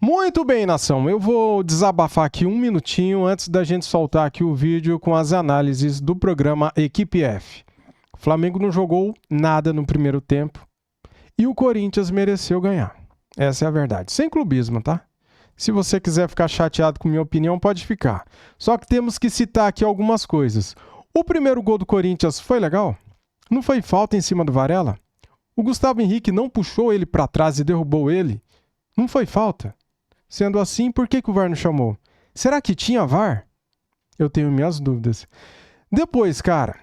Muito bem, nação. Eu vou desabafar aqui um minutinho antes da gente soltar aqui o vídeo com as análises do programa Equipe F. O Flamengo não jogou nada no primeiro tempo e o Corinthians mereceu ganhar. Essa é a verdade. Sem clubismo, tá? Se você quiser ficar chateado com minha opinião, pode ficar. Só que temos que citar aqui algumas coisas. O primeiro gol do Corinthians foi legal? Não foi falta em cima do Varela? O Gustavo Henrique não puxou ele para trás e derrubou ele? Não foi falta? Sendo assim, por que o VAR não chamou? Será que tinha VAR? Eu tenho minhas dúvidas. Depois, cara,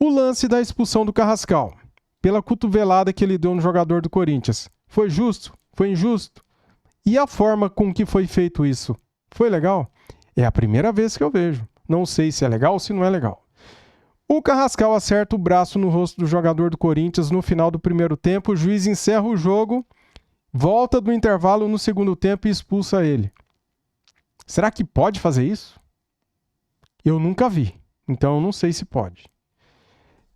o lance da expulsão do Carrascal, pela cotovelada que ele deu no jogador do Corinthians. Foi justo? Foi injusto? E a forma com que foi feito isso? Foi legal? É a primeira vez que eu vejo. Não sei se é legal ou se não é legal. O Carrascal acerta o braço no rosto do jogador do Corinthians no final do primeiro tempo. O juiz encerra o jogo, volta do intervalo no segundo tempo e expulsa ele. Será que pode fazer isso? Eu nunca vi, então eu não sei se pode.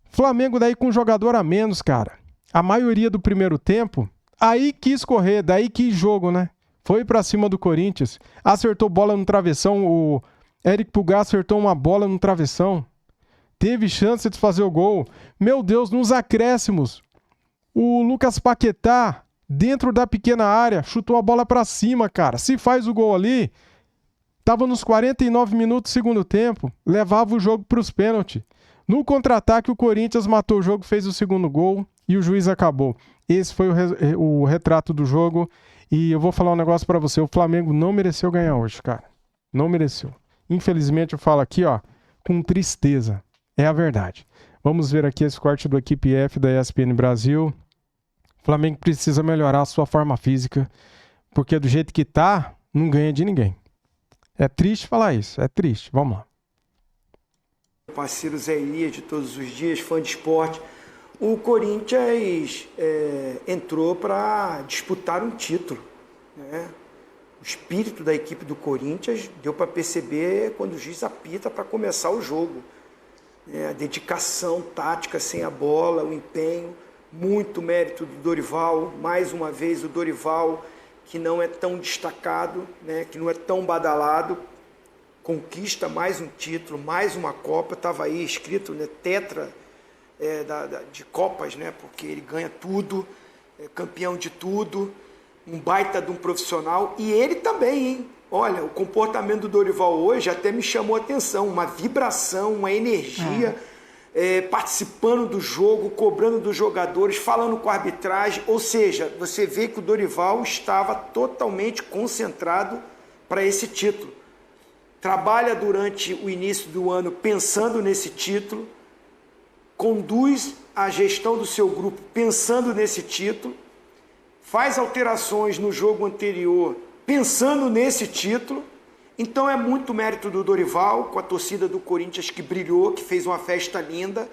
Flamengo daí com um jogador a menos, cara. A maioria do primeiro tempo, aí quis correr, daí quis jogo, né? Foi pra cima do Corinthians, acertou bola no travessão, o Eric Pulgar acertou uma bola no travessão. Teve chance de fazer o gol. Meu Deus, nos acréscimos, o Lucas Paquetá, dentro da pequena área, chutou a bola pra cima, cara. Se faz o gol ali, tava nos 49 minutos do segundo tempo, levava o jogo pros pênaltis. No contra-ataque, o Corinthians matou o jogo, fez o segundo gol e o juiz acabou. Esse foi o retrato do jogo. E eu vou falar um negócio pra você. O Flamengo não mereceu ganhar hoje, cara. Não mereceu. Infelizmente, eu falo aqui, ó, com tristeza. É a verdade. Vamos ver aqui esse corte do Equipe F da ESPN Brasil. O Flamengo precisa melhorar a sua forma física, porque do jeito que tá, não ganha de ninguém. É triste falar isso, é triste. Vamos lá. Parceiro Zé Elias de todos os dias, fã de esporte. O Corinthians entrou para disputar um título, né? O espírito da equipe do Corinthians deu para perceber quando o juiz apita para começar o jogo. A dedicação tática sem a bola, o empenho, muito mérito do Dorival. Mais uma vez o Dorival, que não é tão destacado, né, que não é tão badalado, conquista mais um título, mais uma Copa. Estava aí escrito, né, tetra de Copas, né, porque ele ganha tudo, é campeão de tudo, um baita de um profissional. E ele também, hein? Olha, o comportamento do Dorival hoje até me chamou a atenção, uma vibração, uma energia, participando do jogo, cobrando dos jogadores, falando com a arbitragem. Ou seja, você vê que o Dorival estava totalmente concentrado para esse título. Trabalha durante o início do ano pensando nesse título, conduz a gestão do seu grupo pensando nesse título, faz alterações no jogo anterior pensando nesse título. Então é muito mérito do Dorival, com a torcida do Corinthians que brilhou, que fez uma festa linda.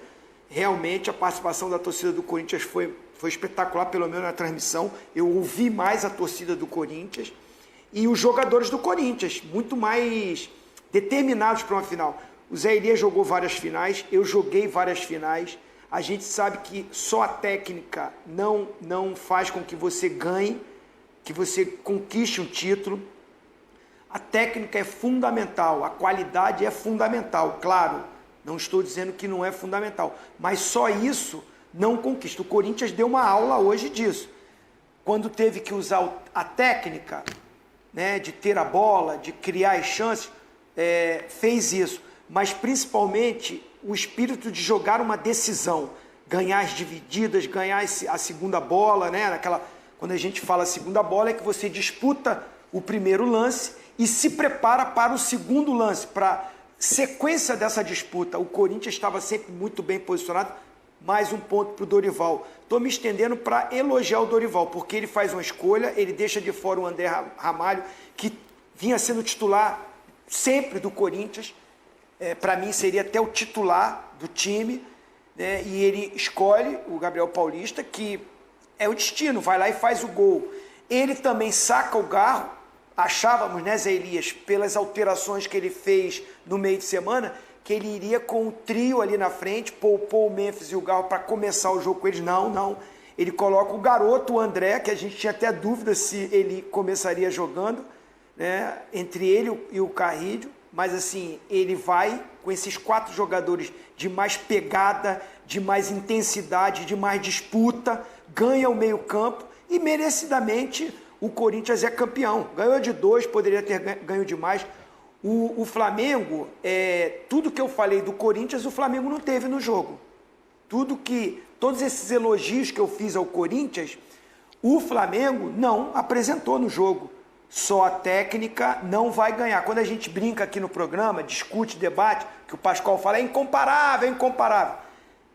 Realmente a participação da torcida do Corinthians foi espetacular, pelo menos na transmissão. Eu ouvi mais a torcida do Corinthians. E os jogadores do Corinthians, muito mais determinados para uma final. O Zé Elias jogou várias finais, eu joguei várias finais. A gente sabe que só a técnica não faz com que você ganhe, que você conquiste um título. A técnica é fundamental, a qualidade é fundamental, claro, não estou dizendo que não é fundamental, mas só isso não conquista. O Corinthians deu uma aula hoje disso, quando teve que usar a técnica, né, de ter a bola, de criar as chances, fez isso, mas principalmente o espírito de jogar uma decisão, ganhar as divididas, ganhar a segunda bola, né, quando a gente fala segunda bola, é que você disputa o primeiro lance e se prepara para o segundo lance, para sequência dessa disputa. O Corinthians estava sempre muito bem posicionado. Mais um ponto para o Dorival. Estou me estendendo para elogiar o Dorival, porque ele faz uma escolha, ele deixa de fora o André Ramalho, que vinha sendo titular sempre do Corinthians. Para mim seria até o titular do time, né? E ele escolhe o Gabriel Paulista, que é o destino, vai lá e faz o gol. Ele também saca o Garro, achávamos, né, Zé Elias, pelas alterações que ele fez no meio de semana, que ele iria com o trio ali na frente, poupou o Memphis e o Garro para começar o jogo com eles. Não. ele coloca o garoto, o André, que a gente tinha até dúvida se ele começaria jogando, né, entre ele e o Carrillo, mas assim, ele vai com esses 4 jogadores de mais pegada, de mais intensidade, de mais disputa, ganha o meio-campo e merecidamente o Corinthians é campeão. Ganhou de 2, poderia ter ganho de mais. O Flamengo, tudo que eu falei do Corinthians, o Flamengo não teve no jogo. Todos esses elogios que eu fiz ao Corinthians, o Flamengo não apresentou no jogo. Só a técnica não vai ganhar. Quando a gente brinca aqui no programa, discute, debate, que o Pascoal fala, é incomparável, é incomparável.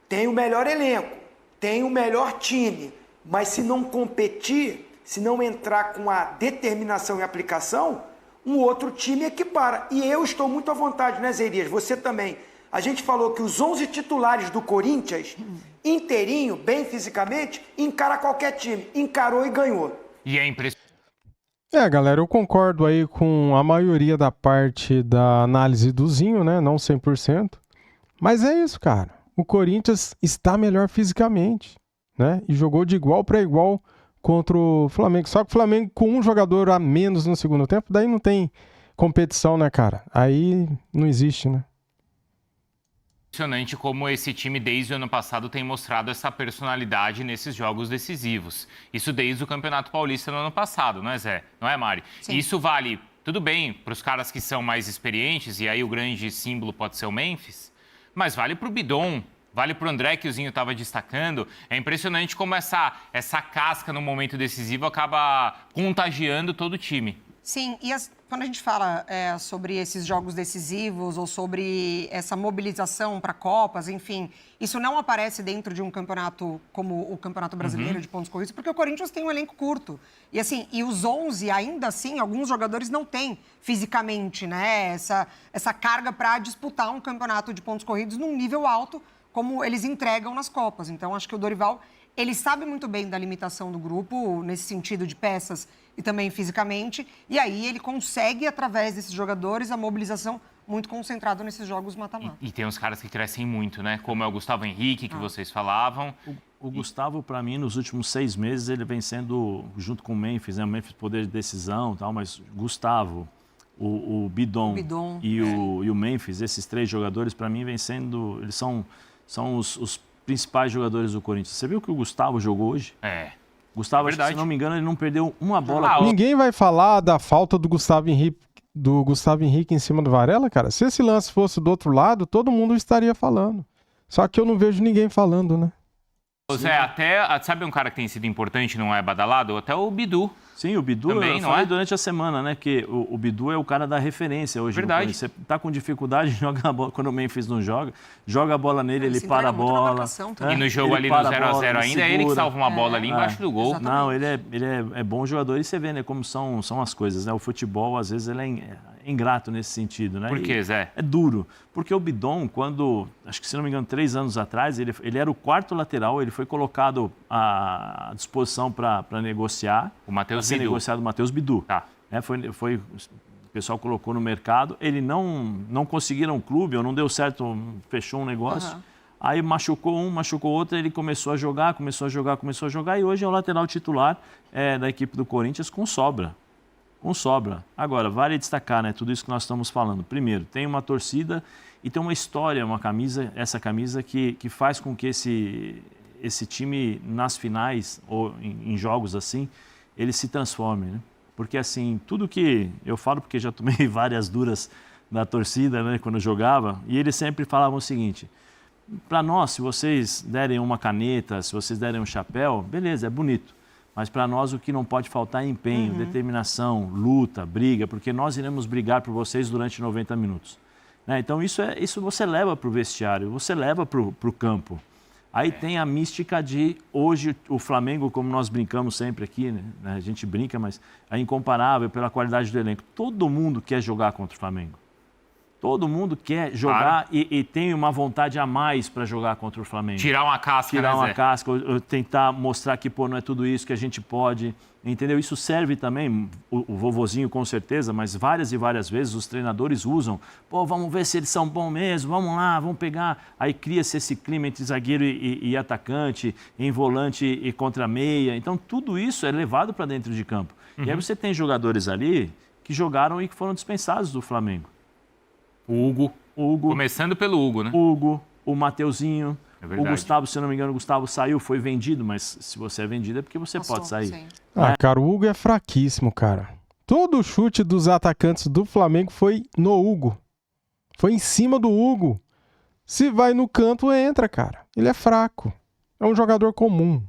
Tem o melhor elenco, tem o melhor time, mas se não competir, se não entrar com a determinação e aplicação, um outro time equipara. E eu estou muito à vontade, né, Zerias? Você também. A gente falou que os 11 titulares do Corinthians, inteirinho, bem fisicamente, encara qualquer time. Encarou e ganhou. E é impressionante. Galera, eu concordo aí com a maioria da parte da análise do Zinho, né? Não 100%. Mas é isso, cara. O Corinthians está melhor fisicamente, né? E jogou de igual para igual contra o Flamengo. Só que o Flamengo com um jogador a menos no segundo tempo, daí não tem competição, né, cara? Aí não existe, né? Impressionante como esse time desde o ano passado tem mostrado essa personalidade nesses jogos decisivos. Isso desde o Campeonato Paulista no ano passado, não é, Zé? Não é, Mari? Sim. Isso vale, tudo bem, para os caras que são mais experientes, e aí o grande símbolo pode ser o Memphis, mas vale para o Bidon, vale para o André, que o Zinho estava destacando. É impressionante como essa casca no momento decisivo acaba contagiando todo o time. Sim, e quando a gente fala sobre esses jogos decisivos ou sobre essa mobilização para Copas, enfim, isso não aparece dentro de um campeonato como o Campeonato Brasileiro de pontos corridos, porque o Corinthians tem um elenco curto. E assim, e os 11, ainda assim, alguns jogadores não têm fisicamente, né, essa carga para disputar um campeonato de pontos corridos num nível alto, como eles entregam nas Copas. Então, acho que o Dorival, ele sabe muito bem da limitação do grupo, nesse sentido de peças e também fisicamente, e aí ele consegue, através desses jogadores, a mobilização muito concentrada nesses jogos mata-mata. E tem uns caras que crescem muito, né? Como é o Gustavo Henrique, que vocês falavam. O Gustavo, para mim, nos últimos 6 meses, ele vem sendo, junto com o Memphis, né? O Memphis poder de decisão e tal, mas Gustavo, o Bidon e o Memphis, esses 3 jogadores, para mim, vem sendo... Eles são os principais jogadores do Corinthians. Você viu que o Gustavo jogou hoje? Gustavo, acho que, se não me engano, ele não perdeu uma bola. Ninguém vai falar da falta do Gustavo Henrique em cima do Varela, cara. Se esse lance fosse do outro lado, todo mundo estaria falando. Só que eu não vejo ninguém falando, né? Zé, até, sabe um cara que tem sido importante, não é badalado? Até o Bidu. Sim, o Bidu, também, eu falei durante a semana, né? Que o Bidu é o cara da referência hoje. Verdade. Você tá com dificuldade, joga a bola. Quando o Memphis não joga a bola nele, ele para a bola. E no jogo ali no 0x0 ainda, é ele que salva uma bola ali embaixo do gol. Exatamente. Não, ele é bom jogador e você vê, né, como são as coisas, né? O futebol, às vezes, ele é ingrato nesse sentido, né? Por quê, Zé? É duro. Porque o Bidon, quando, acho que se não me engano, 3 anos atrás, ele era o 4º lateral, ele foi colocado à disposição para negociar. O Matheus Bidu. Negociado o Matheus Bidu. Tá. O pessoal colocou no mercado, ele não conseguiram um clube, ou não deu certo, fechou um negócio. Aí machucou um, machucou outro, ele começou a jogar, e hoje é o lateral titular da equipe do Corinthians com sobra. Agora, vale destacar, né, tudo isso que nós estamos falando. Primeiro, tem uma torcida e tem uma história, essa camisa que faz com que esse time, nas finais ou em jogos assim, ele se transforme, né? Porque assim, tudo que eu falo, porque já tomei várias duras da torcida, né, quando eu jogava, e eles sempre falavam o seguinte: para nós, se vocês derem uma caneta, se vocês derem um chapéu, beleza, é bonito. Mas para nós o que não pode faltar é empenho, determinação, luta, briga, porque nós iremos brigar por vocês durante 90 minutos. Né? Então isso você leva para o vestiário, você leva para o campo. Aí tem a mística de hoje o Flamengo, como nós brincamos sempre aqui, né? A gente brinca, mas é incomparável pela qualidade do elenco. Todo mundo quer jogar contra o Flamengo. Todo mundo quer jogar e tem uma vontade a mais para jogar contra o Flamengo. Tirar uma casca, Tirar uma Zé? casca, tentar mostrar que, pô, não é tudo isso que a gente pode, entendeu? Isso serve também, o vovozinho com certeza, mas várias e várias vezes os treinadores usam, pô, vamos ver se eles são bons mesmo, vamos lá, vamos pegar. Aí cria-se esse clima entre zagueiro e atacante, em volante e contra meia. Então, tudo isso é levado para dentro de campo. E aí você tem jogadores ali que jogaram e que foram dispensados do Flamengo. O Hugo. Começando pelo Hugo, né? O Mateuzinho, É o Gustavo, se eu não me engano, o Gustavo saiu, foi vendido, mas se você é vendido é porque você pode sair. Sim. Cara, o Hugo é fraquíssimo, cara. Todo o chute dos atacantes do Flamengo foi no Hugo. Foi em cima do Hugo. Se vai no canto, entra, cara. Ele é fraco. É um jogador comum.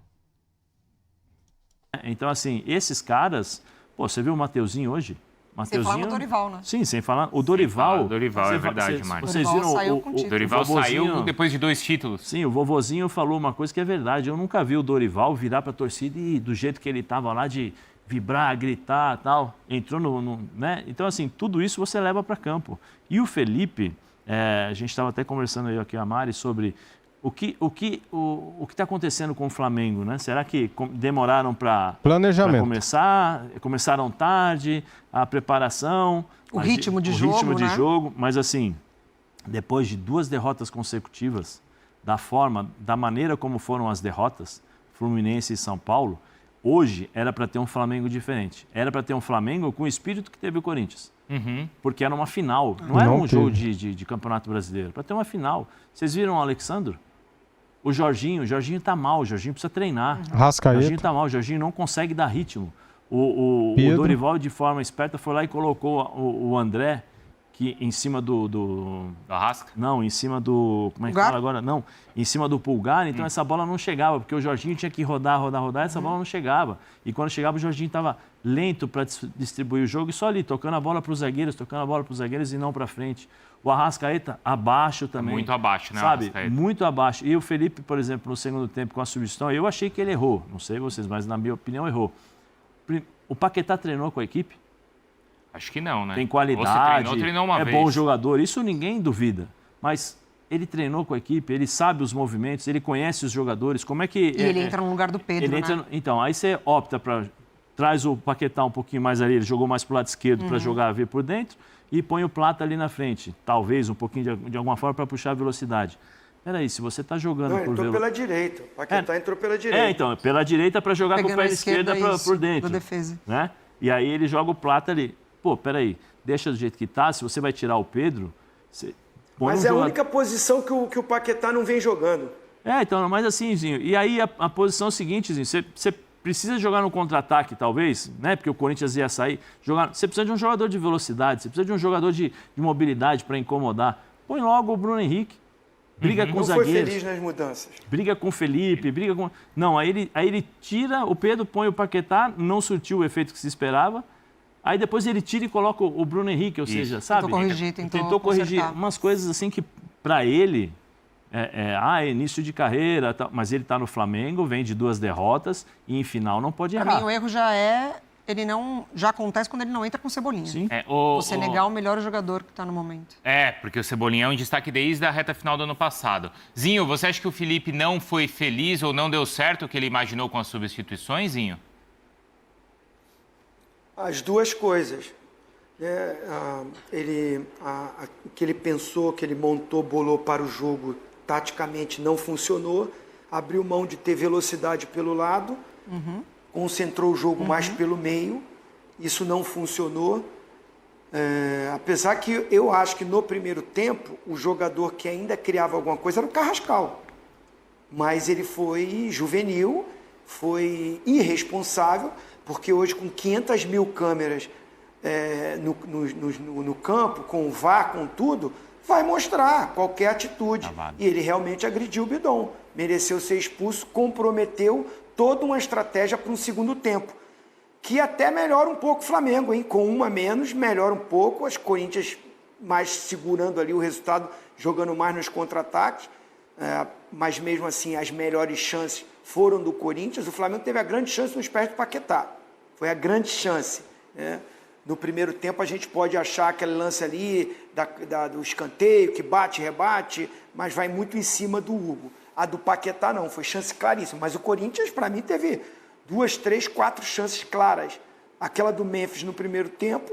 Então, assim, esses caras... Pô, você viu o Mateuzinho hoje? Sem falar no Dorival, né? Sim, sem falar. O Dorival... O Dorival, é verdade, Mário. Vocês Dorival viram saiu com título. O Dorival vovozinho... saiu depois de 2 títulos. Sim, o vovozinho falou uma coisa que é verdade. Eu nunca vi o Dorival virar para a torcida e do jeito que ele estava lá de vibrar, gritar e tal. Entrou né? Então, assim, tudo isso você leva para campo. E o Felipe, a gente estava até conversando aí aqui, a Mari, sobre o que está acontecendo com o Flamengo, né? Será que demoraram para começar? Começaram tarde, a preparação... O ritmo de jogo, mas assim, depois de 2 derrotas consecutivas, da maneira como foram as derrotas, Fluminense e São Paulo, hoje era para ter um Flamengo diferente. Era para ter um Flamengo com o espírito que teve o Corinthians. Porque era uma final, não era um jogo de Campeonato Brasileiro. Para ter uma final. Vocês viram o Alexandro? O Jorginho está mal, o Jorginho precisa treinar. Rascaeta. O Jorginho está mal, o Jorginho não consegue dar ritmo. O Dorival, de forma esperta, foi lá e colocou o André que em cima do Arrasca? Não, em cima do... Como é que fala agora? Não, em cima do Pulgar, então essa bola não chegava, porque o Jorginho tinha que rodar, essa bola não chegava. E quando chegava, o Jorginho estava lento para distribuir o jogo e só ali, tocando a bola para os zagueiros e não para frente. O Arrascaeta, abaixo também. Muito abaixo, né? Sabe? Muito abaixo. E o Felipe, por exemplo, no segundo tempo, com a substituição, eu achei que ele errou. Não sei vocês, mas na minha opinião, errou. O Paquetá treinou com a equipe? Acho que não, né? Tem qualidade, treinou uma vez. Bom jogador, isso ninguém duvida. Mas ele treinou com a equipe, ele sabe os movimentos, ele conhece os jogadores, como é que... E ele entra no lugar do Pedro, né? Então, aí você opta para... Traz o Paquetá um pouquinho mais ali, ele jogou mais para o lado esquerdo para jogar, vir por dentro, e põe o Plata ali na frente. Talvez um pouquinho de alguma forma para puxar a velocidade. Peraí, se você está jogando por velocidade... pela direita. O Paquetá entrou pela direita. Então, pela direita para jogar com o pé esquerda por dentro. Defesa. Né? E aí ele joga o Plata ali. Pô, peraí, deixa do jeito que tá, se você vai tirar o Pedro... Mas é a única posição que o Paquetá não vem jogando. Então, mas assim, Zinho, e aí a posição seguinte, Zinho, você precisa jogar no contra-ataque, talvez, né? Porque o Corinthians ia sair. Você precisa de um jogador de velocidade, você precisa de um jogador de mobilidade para incomodar. Põe logo o Bruno Henrique. Briga com os zagueiros. Não foi feliz nas mudanças. Briga com o Felipe, briga com... Não, aí ele tira o Pedro, põe o Paquetá, não surtiu o efeito que se esperava. Aí depois ele tira e coloca o Bruno Henrique, ou seja, sabe? Tentou corrigir umas coisas assim que, para ele, é início de carreira, tá, mas ele está no Flamengo, vem de 2 derrotas e em final não pode errar. Para mim, o erro já acontece quando ele não entra com o Cebolinha. Sim. Você negar o melhor jogador que está no momento. Porque o Cebolinha é um destaque desde a reta final do ano passado. Zinho, você acha que o Felipe não foi feliz ou não deu certo o que ele imaginou com as substituições, Zinho? As duas coisas. O que ele pensou, que ele montou, bolou para o jogo, taticamente não funcionou. Abriu mão de ter velocidade pelo lado, concentrou o jogo mais pelo meio. Isso não funcionou. Apesar que eu acho que no primeiro tempo, o jogador que ainda criava alguma coisa era o Carrascal. Mas ele foi juvenil, foi irresponsável, porque hoje com 500 mil câmeras no campo, com o VAR, com tudo, vai mostrar qualquer atitude. E ele realmente agrediu o Bidon, mereceu ser expulso, comprometeu toda uma estratégia para um segundo tempo, que até melhora um pouco o Flamengo, hein? Com uma menos, melhora um pouco, as Corinthians mais segurando ali o resultado, jogando mais nos contra-ataques, mas mesmo assim as melhores chances foram do Corinthians. O Flamengo teve a grande chance nos pés do Paquetá. Foi a grande chance, né? No primeiro tempo a gente pode achar aquele lance ali do escanteio, que bate, rebate, mas vai muito em cima do Hugo. A do Paquetá não, foi chance claríssima. Mas o Corinthians, para mim, teve 2, 3, 4 chances claras. Aquela do Memphis no primeiro tempo,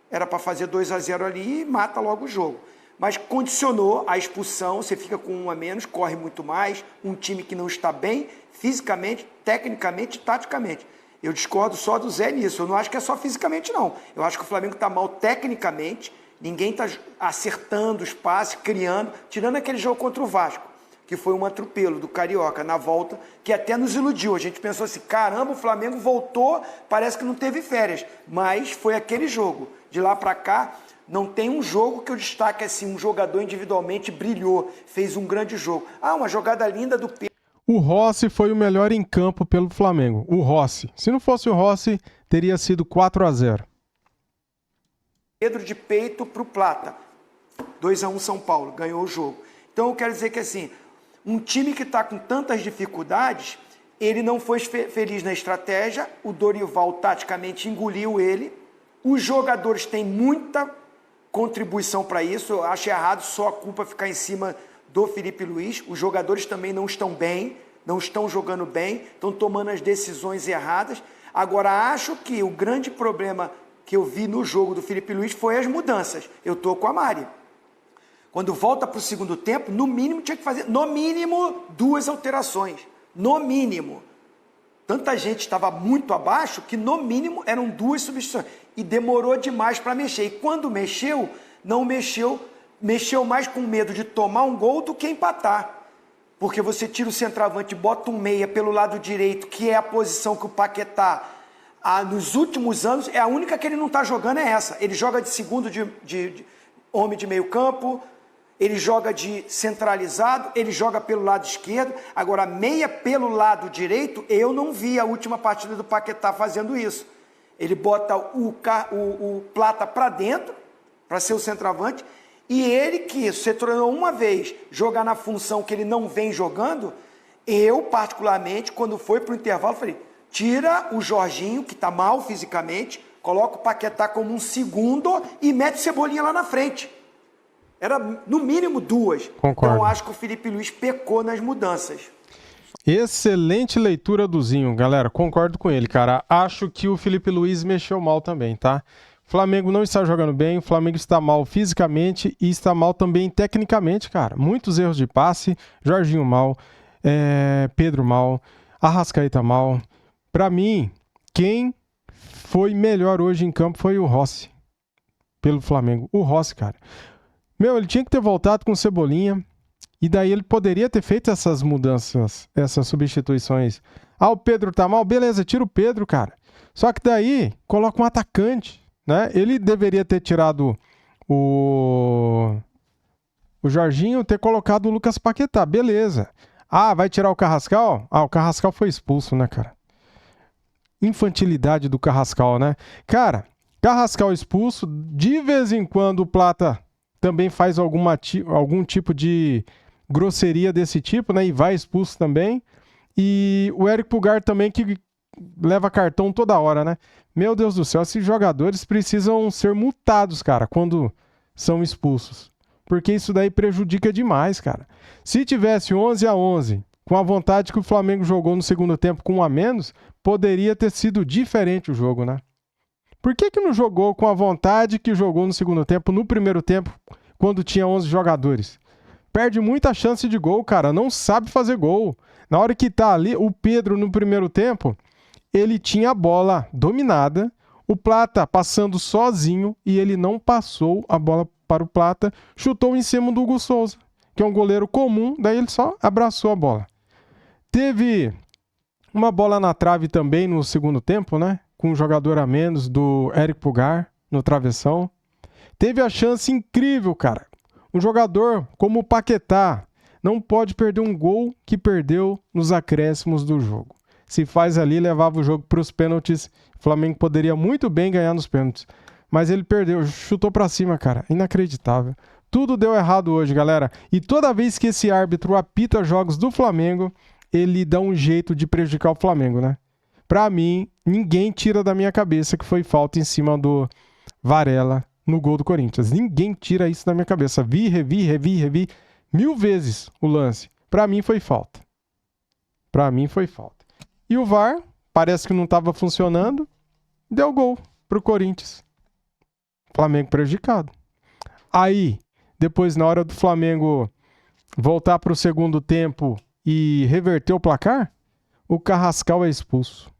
era para fazer 2-0 ali e mata logo o jogo. Mas condicionou a expulsão, você fica com 1 a menos, corre muito mais, um time que não está bem, fisicamente, tecnicamente e taticamente. Eu discordo só do Zé nisso, eu não acho que é só fisicamente não. Eu acho que o Flamengo está mal tecnicamente, ninguém está acertando os passes, criando, tirando aquele jogo contra o Vasco, que foi um atropelo do Carioca na volta, que até nos iludiu. A gente pensou assim, caramba, o Flamengo voltou, parece que não teve férias, mas foi aquele jogo. De lá para cá, não tem um jogo que eu destaque assim, um jogador individualmente brilhou, fez um grande jogo. Uma jogada linda do Pedro. O Rossi foi o melhor em campo pelo Flamengo. O Rossi. Se não fosse o Rossi, teria sido 4-0. Pedro de peito para o Plata. 2-1 São Paulo, ganhou o jogo. Então eu quero dizer que assim, um time que está com tantas dificuldades, ele não foi feliz na estratégia, o Dorival taticamente engoliu ele, os jogadores têm muita contribuição para isso, eu acho errado só a culpa ficar em cima do Felipe Luiz, os jogadores também não estão bem, não estão jogando bem, estão tomando as decisões erradas. Agora, acho que o grande problema que eu vi no jogo do Felipe Luiz foi as mudanças. Eu estou com a Mari. Quando volta para o segundo tempo, no mínimo tinha que fazer, no mínimo, 2 alterações. No mínimo. Tanta gente estava muito abaixo que, no mínimo, eram 2 substituições. E demorou demais para mexer. E quando mexeu, não mexeu mais com medo de tomar um gol do que empatar. Porque você tira o centroavante e bota um meia pelo lado direito, que é a posição que o Paquetá, nos últimos anos, é a única que ele não está jogando, é essa. Ele joga de segundo de homem de meio campo, ele joga de centralizado, ele joga pelo lado esquerdo. Agora, meia pelo lado direito, eu não vi a última partida do Paquetá fazendo isso. Ele bota o Plata para dentro, para ser o centroavante, e ele que se tornou uma vez jogar na função que ele não vem jogando, eu, particularmente, quando foi para o intervalo, falei, tira o Jorginho, que está mal fisicamente, coloca o Paquetá como um segundo e mete o Cebolinha lá na frente. Era, no mínimo, 2. Concordo. Então, acho que o Felipe Luiz pecou nas mudanças. Excelente leitura do Zinho, galera. Concordo com ele, cara. Acho que o Felipe Luiz mexeu mal também, tá? O Flamengo não está jogando bem, o Flamengo está mal fisicamente e está mal também tecnicamente, cara. Muitos erros de passe, Jorginho mal, Pedro mal, Arrascaeta mal. Pra mim, quem foi melhor hoje em campo foi o Rossi, pelo Flamengo. O Rossi, cara. Ele tinha que ter voltado com o Cebolinha e daí ele poderia ter feito essas mudanças, essas substituições. O Pedro tá mal, beleza, tira o Pedro, cara. Só que daí, coloca um atacante, né? Ele deveria ter tirado o Jorginho, ter colocado o Lucas Paquetá, beleza. Vai tirar o Carrascal? O Carrascal foi expulso, né, cara? Infantilidade do Carrascal, né? Cara, Carrascal expulso, de vez em quando o Plata também faz algum tipo de grosseria desse tipo, né? E vai expulso também. E o Eric Pulgar também, que leva cartão toda hora, né? Meu Deus do céu, esses jogadores precisam ser multados, cara, quando são expulsos. Porque isso daí prejudica demais, cara. Se tivesse 11-11, com a vontade que o Flamengo jogou no segundo tempo com 1 a menos, poderia ter sido diferente o jogo, né? Por que não jogou com a vontade que jogou no segundo tempo, no primeiro tempo, quando tinha 11 jogadores? Perde muita chance de gol, cara. Não sabe fazer gol. Na hora que tá ali, o Pedro no primeiro tempo, ele tinha a bola dominada, o Plata passando sozinho e ele não passou a bola para o Plata, chutou em cima do Hugo Souza, que é um goleiro comum, daí ele só abraçou a bola. Teve uma bola na trave também no segundo tempo, né? Com um jogador a menos do Eric Pulgar no travessão. Teve a chance incrível, cara. Um jogador como o Paquetá não pode perder um gol que perdeu nos acréscimos do jogo. Se faz ali, levava o jogo para os pênaltis. O Flamengo poderia muito bem ganhar nos pênaltis. Mas ele perdeu, chutou para cima, cara. Inacreditável. Tudo deu errado hoje, galera. E toda vez que esse árbitro apita jogos do Flamengo, ele dá um jeito de prejudicar o Flamengo, né? Pra mim, ninguém tira da minha cabeça que foi falta em cima do Varela no gol do Corinthians. Ninguém tira isso da minha cabeça. Revi 1000 vezes o lance. Pra mim foi falta. E o VAR, parece que não estava funcionando, deu gol pro Corinthians. Flamengo prejudicado. Aí, depois na hora do Flamengo voltar pro segundo tempo e reverter o placar, o Carrascal é expulso.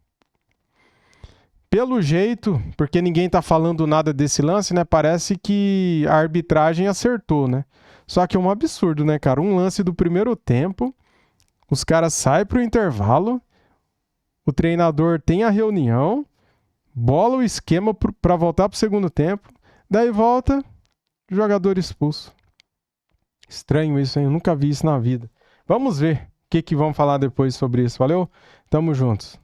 Pelo jeito, porque ninguém tá falando nada desse lance, né? Parece que a arbitragem acertou, né? Só que é um absurdo, né, cara? Um lance do primeiro tempo, os caras saem pro intervalo, o treinador tem a reunião, bola o esquema para voltar pro segundo tempo, daí volta, jogador expulso. Estranho isso, hein? Eu nunca vi isso na vida. Vamos ver o que vamos falar depois sobre isso. Valeu? Tamo juntos.